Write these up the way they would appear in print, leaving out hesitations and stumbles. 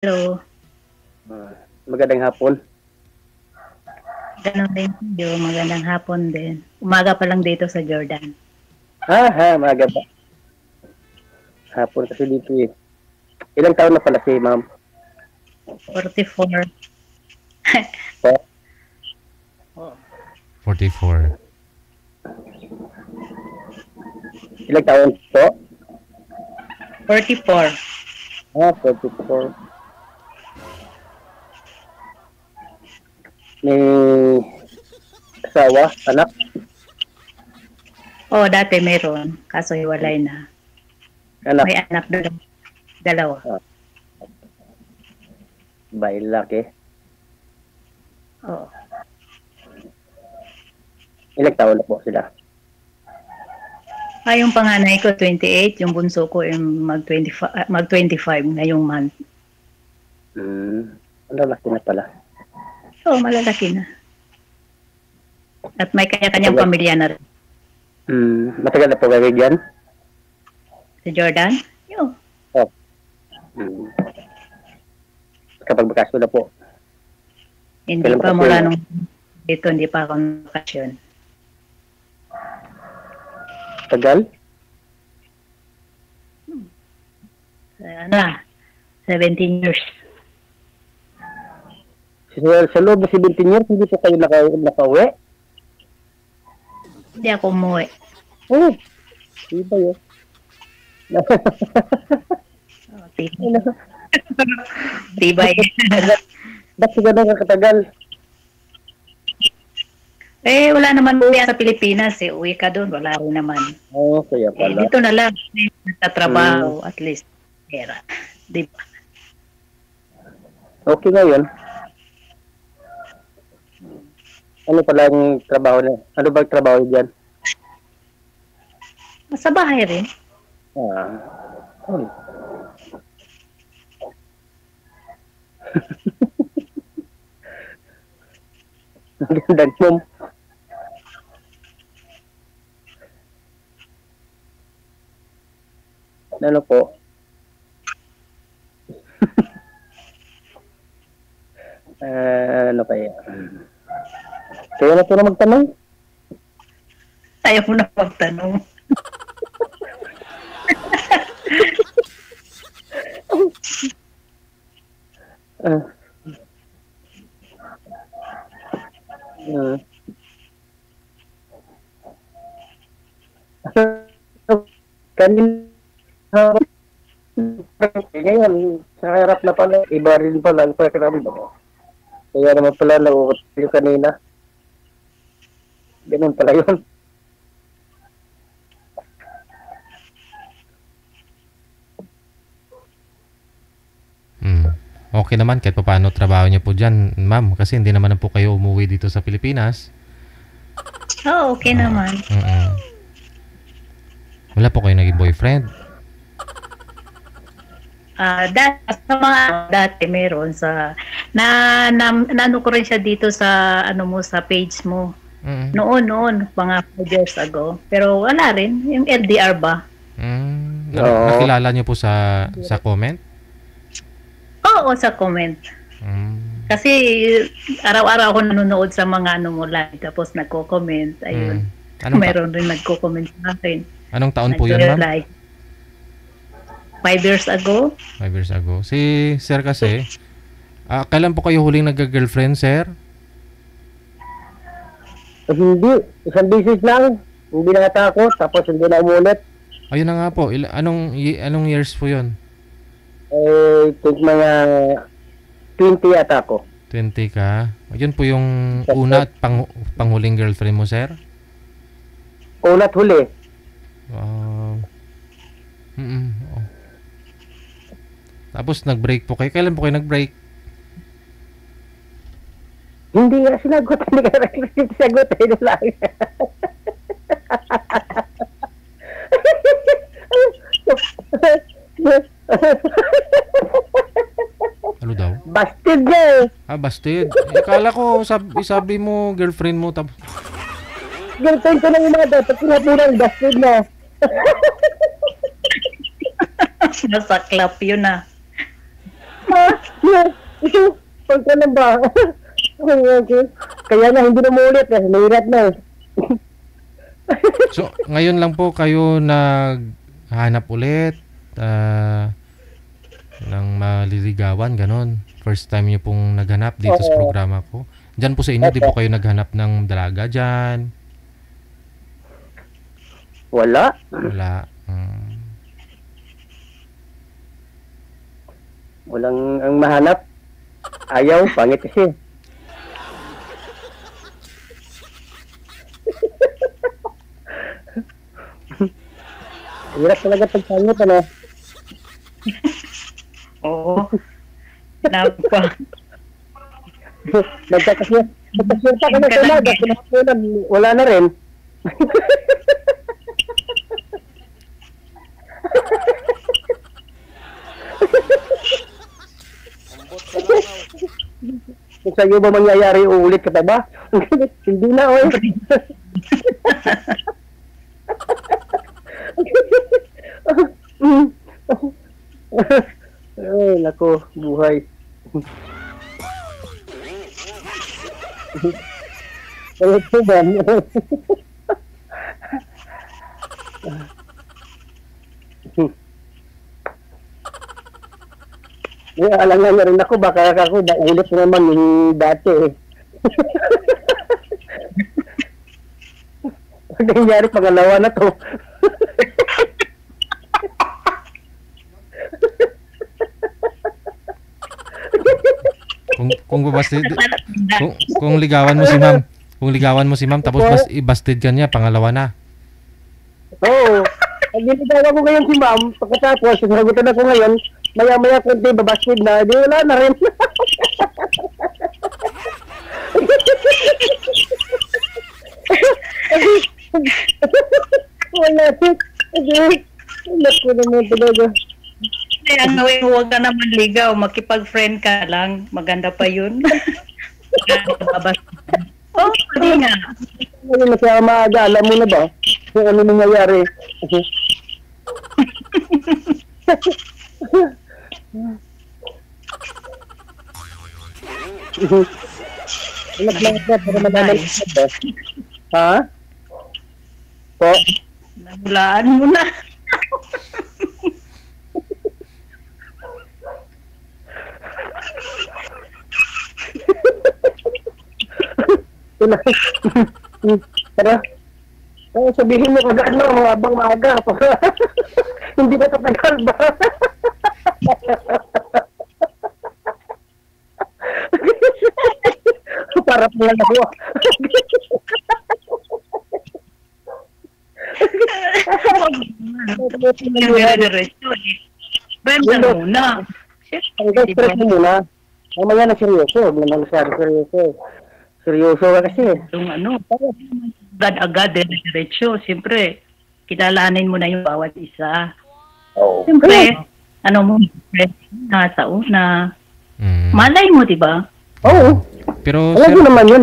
Hello, Magandang hapon. ganun din sa'yo, magandang hapon din. Umaga pa lang dito sa Jordan. Maga ba? Hapon kasi dito eh. Ilang taon na pala si ma'am? 44. Po? Oh, 44. Ilang taon po? 44. 44. May asawa, anak? Oh, dati meron, kaso hiwalay na. Anak? May anak dalawa. Bahay laki. Oh, Ilang taon na po sila? yung panganay ko 28, yung bunso ko mag-25 ngayong month. Ang lalaki na pala. So, malalaki na. At may kanya-kanyang pamilya na rin. Matagal na po kayo dyan? Sa Jordan? Yo. Kapag bakasyon na po. Hindi Kailan pa pa po mula yun? nung dito, hindi pa ako nakasyon. Tagal? Ano na, 17 years. Sa loob ng 17 years, hindi po kayo nakauwi? Hindi ako umuwi. Oh, iba yun. Oh, tibay. Ba't ka na katagal? Eh, wala naman uwi sa Pilipinas eh. Uwi ka doon, wala rin naman. Kaya Eh, pala. dito na lang, sa trabaho, at least, pera. Di ba? Okay na yun. Ano pala ang trabaho niya? Ano ba ang trabaho dyan? Sa bahay rin. Hmm. Ang gandang mom. Ano po? Ano kaya? Kaya na po na magtanong? Ayaw mo na magtanong. Ah. Kanina ngayon, sa harap na pala, iba rin pala ang pakiramdam mo. Kaya naman pala nauukot yung kanina. Ganun pala yun. Okay naman kahit paano trabaho niyo po dyan, ma'am. Kasi hindi naman na po kayo umuwi dito sa Pilipinas. Oo, okay naman. Wala po kayo naging boyfriend? Sa mga dati meron sa naano ko rin siya dito sa ano mo sa page mo. Noon mga 4 years ago. Pero wala rin yung LDR ba? Nakilala niyo po sa comment? Oo, sa comment. Kasi araw-araw ako nanonood sa mga ano mo live tapos nagko-comment. Ayun. Meron rin nagko-comment sa akin. Anong taon po yun, ma'am? Like 5 years ago. 5 years ago. Si sir kasi, kailan po kayo huling nag-girlfriend, sir? Hindi. Isang beses lang. Hindi nakatakot. Tapos hindi na umulit. Ayun na nga po. Anong years po yun? Think mga 20 yata ako. 20 ka? Yun po yung una at panghuling girlfriend mo, sir? Ulat huli. Wow. Oh. Tapos nag-break po kayo. Kailan po kayo nag-break? Hindi nga sinagot. Hindi ka sagot. Ayun lang. Ano daw? Busted niya eh. Busted. Akala ko sabi mo girlfriend mo tapos Girlfriend ko lang yung mga dapat pinapunan. Busted na. Nasaklap yun ah. Ito, pagka na ba? Okay. Kaya na, hindi na muulit. Nahirap na. So, ngayon lang po kayo naghanap ulit ng maliligawan, ganon. First time niyo pong naghanap dito sa programa ko. Diyan po sa inyo, di po kayo naghanap ng dalaga dyan? Wala. Wala. Walang ang mahanap. Ayaw, pangit kasi. Hirap talaga pagpangit, ano? Oo. Napa. Nagkakasirta ka na sa umaga. Wala na rin. Kung sa'yo ba mangyayari, uulit ka pa ba? Hindi na, oy. Ay, nako, buhay. Ay, ito ba? Alangan na rin ako, baka ako ulit naman yung dati eh. Nangyari pangalawa na to. Kung babastid, kung ligawan mo si ma'am, tapos ibastid ka niya, pangalawa na. Oo. Pag niligawan ko ngayon si ma'am, pagkatapos, sinagutan ako ngayon, maya-maya konti, babastid na, di wala na rin. Wala. Wala ko naman talaga. Kaya ang gawin mo, huwag ka naman ligaw, makipag-friend ka lang, maganda pa yun. Oh, hindi nga. Ngayon na siya maaga, alam mo na ba? Kung ano nangyayari. Anak na para malaman ba? Ha? Po? Nahulaan mo na. Tara. Sabihin mo kagad na, mga abang maaga. Hindi na tatagal ba? Para pala na ako. Brenda muna. Stress mo muna. Mamaya na seryoso. Huwag naman masyado seryoso. Seryoso ka kasi. Yung agad-agad, diretso. Siyempre, kilalanin mo na yung bawat isa. Oh. Siyempre, na sa una. Malay mo, di ba? Oo. Pero alam mo naman yun.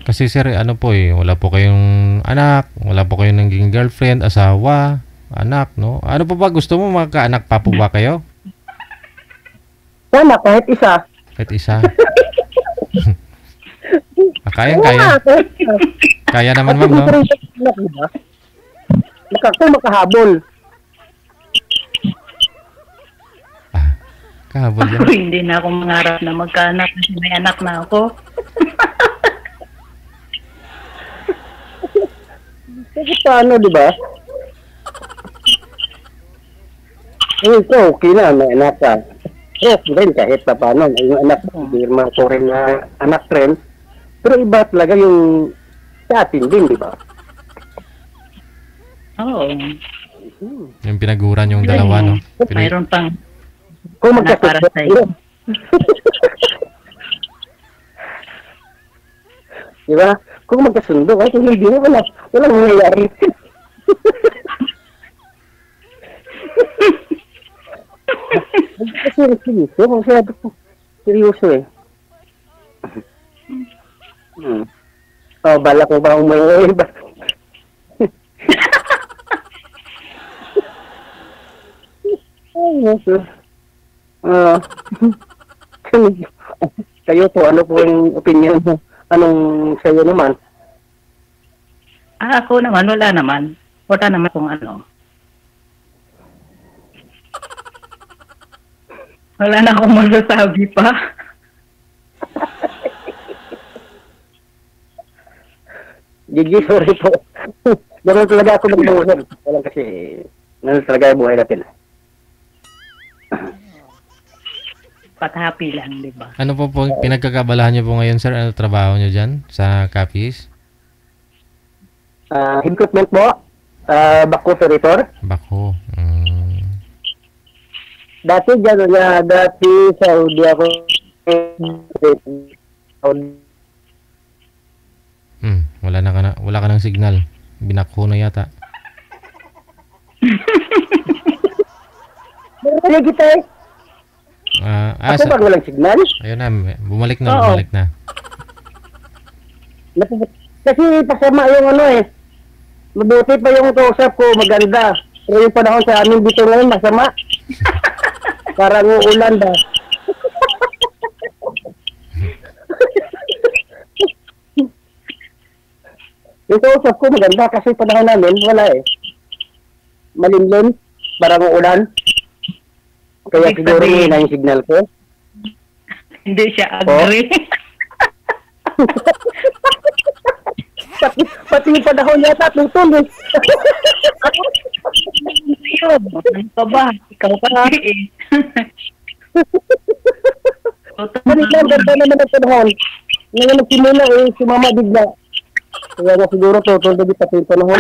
Kasi sir, ano po wala po kayong anak, wala po kayong naging girlfriend, asawa, anak, no? Ano po ba gusto mo, magkaanak pa po ba kayo? Sana, kahit isa. Kahit isa. Kaya. Kaya naman, ma'am, no? Makahabol. Kahabol yan. Hindi na ako mangarap na magkaanak kasi may anak na ako. Kasi paano, di ba? Ito, okay na, may anak ka. Yes, rin, kahit pa paano, yung anak mo, hindi naman ko rin na anak rin. Pero iba talaga yung sa atin din, di ba? Oo. Yung pinaguran yung dalawa, no? Mayroon pang Kung na para sa'yo. Di ba? Kung magkasundo, kahit hindi mo, walang nangyayari. Kasi seryoso, kung sabi ko, seryoso eh. Oh, bala ko ba umuwi ba? Ay, yes. Ah, kayo po, ano po yung opinion mo? Anong sa'yo naman? Ako naman, wala naman. Wala naman kung ano. Wala na akong masasabi pa. Gigi, sorry po. Ganun talaga ako mag-uusap. Walang kasi, ganun talaga yung buhay natin. Pat-happy lang, di ba? Ano po pinagkakabalahan niyo po ngayon, sir? Ano trabaho niyo dyan sa Capiz? Recruitment po. Bako operator. Bako. Dati Saudi ako. Wala ka ng signal. Binakho na yata. Meron kita eh. Ako ba walang signal? Ayun na, bumalik na. Kasi pasama yung ano eh. Mabuti pa yung kausap ko, maganda. Pero yung panahon sa amin dito ngayon, masama. Parang uulan ba? Yung kausap ko, maganda kasi panahon namin, wala eh. Malimlim, parang uulan. Kaya siguro yun na yung signal ko. Hindi siya agree. Pati yung panahon yata, tutol eh. Yun, ano ka ba? Ikaw pa eh. Ganito, ganda naman ang panahon. Ngayon nagsimula eh, si mama bigla. Kaya nga siguro tutol na di pati yung panahon.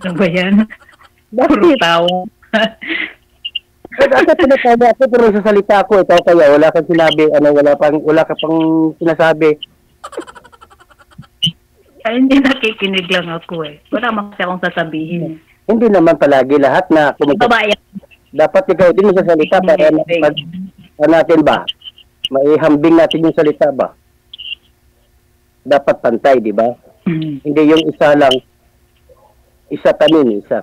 Ano ba yan? Puro Bakit? tawa. Kasi pinatawa ako pero sa salita ko, ikaw kaya wala kang sinabi, wala ka pang sinasabi. Ay, hindi nakikinig lang ako eh. Wala man kasi akong sasabihin. Hindi naman palagi lahat na Babae. dapat ikaw din magsasalita para natin ba? Maihambing natin yung salita ba? Dapat pantay, di ba? Hindi yung isa lang. Isa tanin, isa.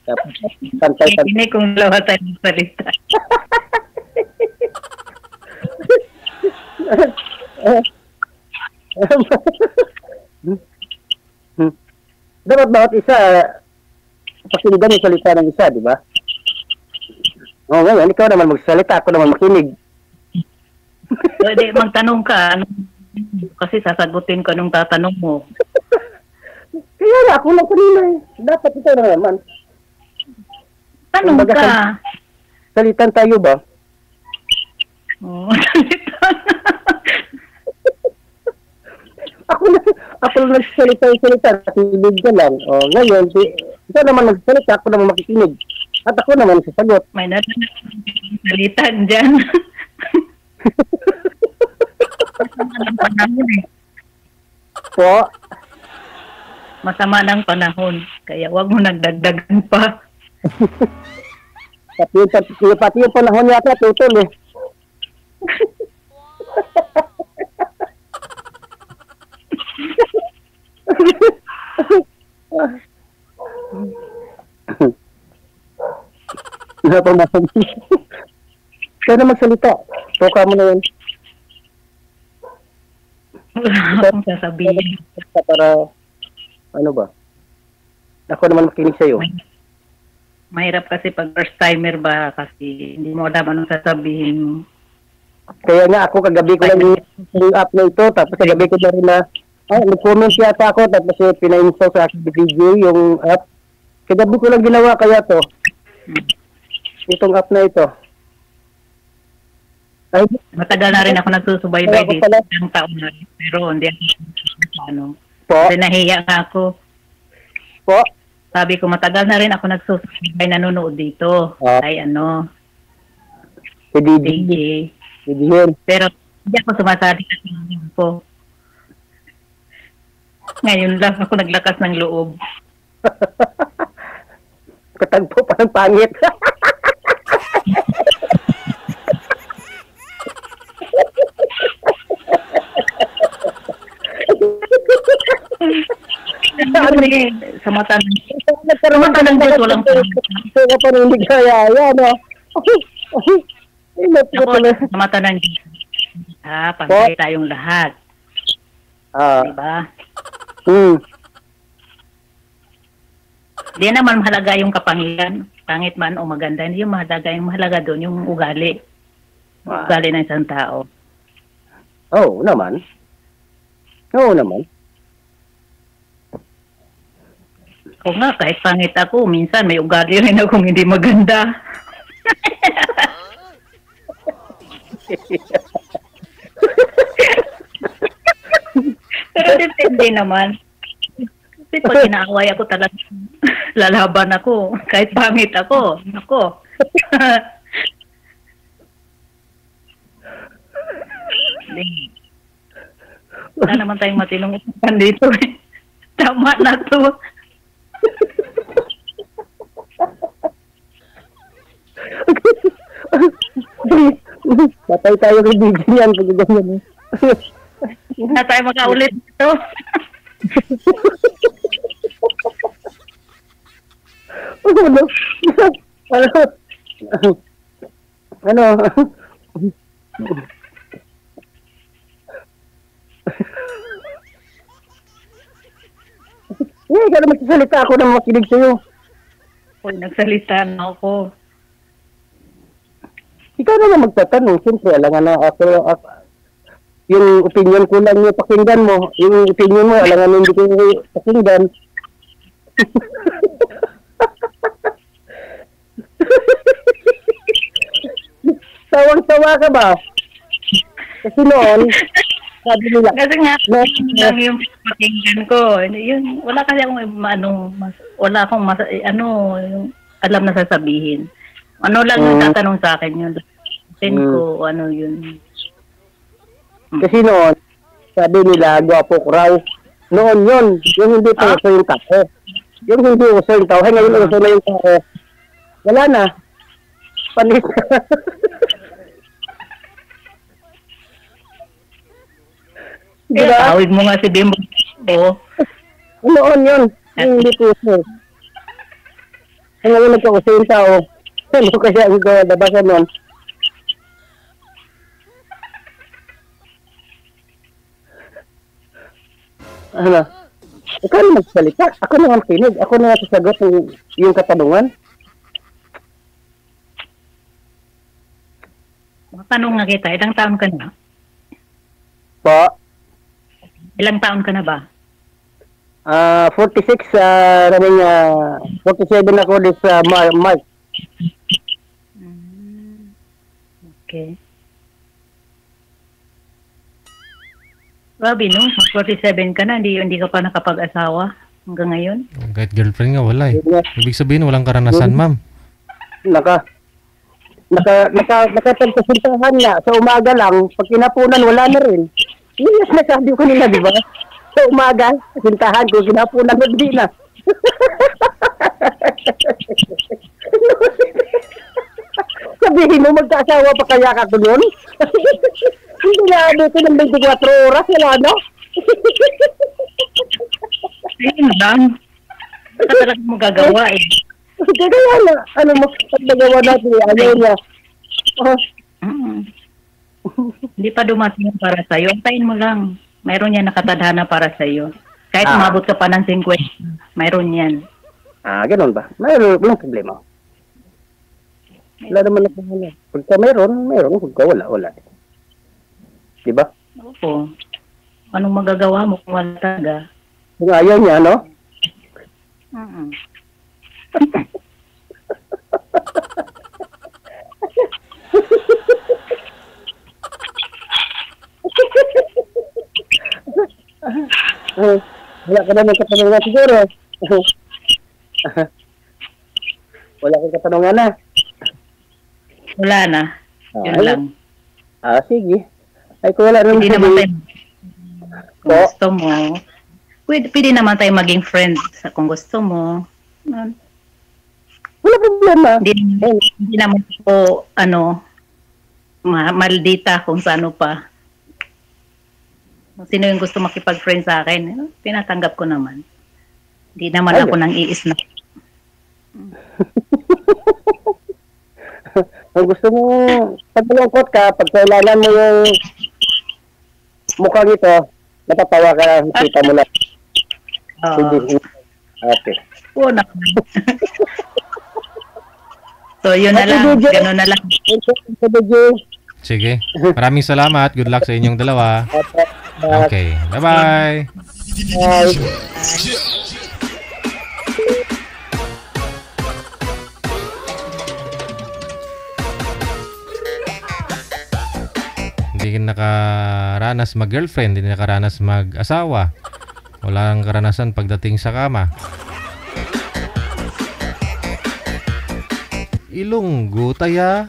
Dapat pantay. Hindi kung dalawa tayong salita. Dapat bawat isa pakinggan yung salita ng isa, di ba? O ngayon, ikaw naman magsalita, ako naman makinig. Pwede magtanong ka. Kasi sasagutin ko nung tatanong mo. Kaya nga, ako lang kanina eh. Dapat ikaw na naman. Tanong ka. Salitan tayo ba? Oo, salitan. Ako lang nagsalita. Nakikinig ka lang. O ngayon, ikaw naman nagsalita, ako naman makikinig. At ako naman sasagot. May salitan dyan. Masama ng panahon eh. Po? Masama ng panahon. Kaya wag mo nagdagdagan pa. Pati yung panahon yata, tutol eh. Isa pa masam. Kaya na magsalita. Toka mo na yun. Wala akong sasabihin. Para, ano ba? Ako naman makinig sa'yo. Mahirap kasi pag first timer ba kasi hindi mo alam anong sasabihin mo. Kaya nga ako kagabi ko lang yung app na ito. Tapos kagabi ko na rin na nag-comment yata ako. Tapos pina-install sa aking video yung app. Kagabi ko lang ginawa kaya to. Itong app na ito. Ay, Matagal na rin ako nagsusubaybay dito ng taon na rin. Pero hindi ako po, nahiya nga ako. po. Sabi ko matagal na rin ako nagsusubaybay nanonood dito. Ay Si DJ. DJ. DJ yun. Pero hindi ako sumasali sa tingin ko. Ngayon lang ako naglakas ng loob. Katagpo pa ng pangit. Sa mata ng Nagkaroon ka ng Diyos, walang Kaya pa rin ligaya, no? Ako, sa mata ng Diyos. Pantay tayong lahat. Diba? Di naman mahalaga yung kapangyarihan. Pangit man o maganda. Hindi yung mahalaga. Yung mahalaga doon, yung ugali. Ugali ng isang tao. Oo naman. O nga, kahit pangit ako, minsan may ugali rin akong hindi maganda. Pero depende naman. Kasi pag inaaway ako talaga, lalaban ako. Kahit pangit ako. Ako. Wala naman tayong matinong usapan dito. Tama na to. Patay tayo kay Bigyan yan. Pag ganyan. Hindi na tayo makaulit dito. Ano? Kaya magsasalita ako na makinig sa'yo. Uy, nagsalita na ako. Ikaw naman magtatanong. Siyempre, alangan na ako. Yung opinion ko lang yung pakinggan mo. Yung opinion mo, alangan hindi ko pakinggan. Tawang-tawa ka ba? Kasi noon, sabi nila. Kasi nga, lang yung pakinggan ko. Yun, wala kasi akong yung alam na sasabihin. Ano lang yung tatanong sa akin yun. Ko, ano yun. Kasi noon, sabi nila, gwapo ko raw. Noon yun, yung hindi pa uso yung tao. Yung hindi uso yung tao. Ngayon uso na yung tao. Wala na. Panis. Diba? Tawid mo nga si Bimbo. Noon yun, yung hindi pa uso. Ngayon nagka-uso yung tao. Ano kasi ang dabasan noon? Ano? Ikaw na magsalita. Ako na ang kinig. Ako na sasagot yung katanungan. Tanong nga kita, ilang taon ka na? Po? Ilang taon ka na ba? 46, 47 ako this March. Okay. Grabe, no? 47 ka na, hindi ka pa nakapag-asawa hanggang ngayon? Kahit girlfriend nga, wala eh. Ibig sabihin, walang karanasan, ma'am. Nakapagkasintahan nga. Sa umaga lang, pag kinapunan, wala na rin. Yun yung nasabi ko nila, di ba? Sa umaga, kasintahan ko, kinapunan, hindi na. Sabihin mo, magkaasawa pa kaya ka ko nun? Hindi na dito ng 24 oras, wala no? Ayun lang. Baka talaga mo gagawa eh. Kaya na, ano mo, pag nagawa natin, ayaw niya. Hindi pa dumating para sa'yo. Antayin mo lang. Mayroon yan nakatadhana para sa'yo. Kahit umabot ka pa ng 50, mayroon yan. Ganun ba? Walang problema. Wala naman na problema. Pagka mayroon. Pagka wala. Diba? Opo. Anong magagawa mo kung wala talaga? Kung ayaw niya, no? Wala ka naman katanungan siguro. Wala kang katanungan na. Wala na. Yun lang. Sige. Ay, kung wala naman. Hindi naman tayo. Kung gusto mo. Pwede naman tayo maging friends kung gusto mo. Wala problema. Hindi naman po, maldita kung saan pa. Kung sino yung gusto makipag-friend sa akin, tinatanggap ko naman. Hindi naman Ano? ako nang iis na. Kung gusto mo, pag malungkot ka, pag kailangan mo yung mukhang ito, natatawa ka, kita mo na. Oo. Okay. Oo naman. So, yun na lang. Ganun na lang. Sige. Maraming salamat. Good luck sa inyong dalawa. Okay. Bye-bye. Bye. Hindi nakaranas mag-girlfriend, hindi nakaranas mag-asawa. Walang karanasan pagdating sa kama. Ilonggo taya.